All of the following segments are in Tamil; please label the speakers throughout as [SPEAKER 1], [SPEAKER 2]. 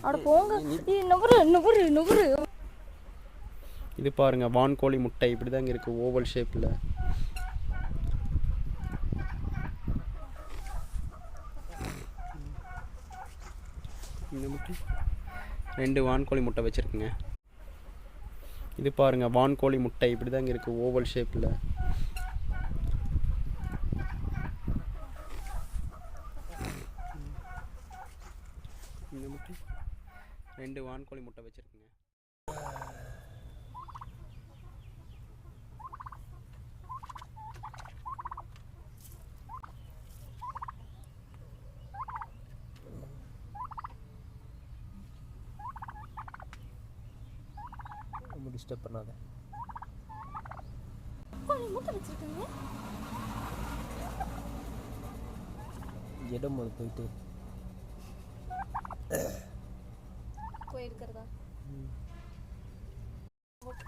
[SPEAKER 1] அட போங்க. நுபுரு.
[SPEAKER 2] இது பாருங்க, வான்கோழி முட்டை இப்படி தாங்க இருக்குது, ஓவல் ஷேப்பில். இந்த முட்டை 2 வான்கோழி முட்டை வச்சுருக்குங்க. இது பாருங்க, வான்கோழி முட்டை இப்படி தாங்க இருக்குது, ஓவல் ஷேப்பில். இந்த முட்டை 2 வான்கோழி முட்டை வச்சுருக்குங்க.
[SPEAKER 3] டிஸ்டர்ப் பண்ணாத. இடம் போயிட்டு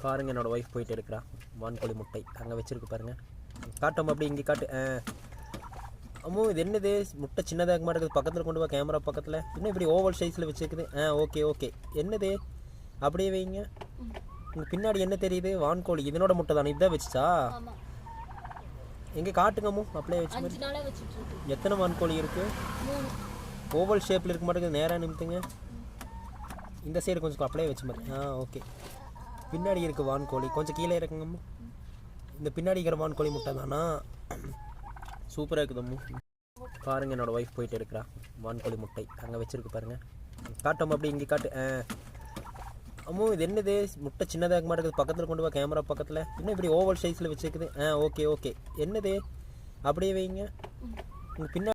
[SPEAKER 3] பாருங்க, என்னோட ஒய்ஃப் போயிட்டு இருக்கிறா. வான்கோழி முட்டை அங்கே வச்சிருக்கு பாருங்க. காட்டும் அப்படி இங்கே காட்டு. அம்மோ இது என்னது, முட்டை சின்னதாக மாட்டேங்குது. பக்கத்தில் கொண்டு வா, கேமரா பக்கத்தில். இன்னும் இப்படி ஓவல் சைஸில் வச்சுருக்குது. ஓகே என்னது, அப்படியே வைங்க. உங்கள் பின்னாடி என்ன தெரியுது, வான்கோழி. இதனோட முட்டை தானே, இதான் வச்சுச்சா? எங்கே காட்டுங்கம்மோ, அப்படியே வச்சு மாதிரி. எத்தனை வான்கோழி இருக்குது? ஓவல் ஷேப்பில் இருக்க மாட்டேங்குது. நேராக நிமித்துங்க. இந்த சைடு கொஞ்சம் அப்படியே வச்சு மாதிரி. ஓகே. பின்னாடி இருக்குது வான்கோழி, கொஞ்சம் கீழே இருக்குங்கம்மோ. இந்த பின்னாடி இருக்கிற வான்கோழி முட்டை தானா? சூப்பராக இருக்குதம்மோ. பாருங்க, என்னோட ஒய்ஃப் போயிட்டு இருக்கிறா. வான்கோழி முட்டை அங்கே வச்சுருக்கு பாருங்க. காட்டும் அப்படி இங்கே காட்டு. அம்மோ இது என்னது, முட்டை சின்னதாக மாட்டேங்குது. பக்கத்தில் கொண்டு வா, கேமரா பக்கத்தில். இன்னும் இப்படி ஓவல் சைஸில் வச்சுருக்குது. ஓகே என்னது, அப்படியே வைங்க. உங்கள் பின்னாடி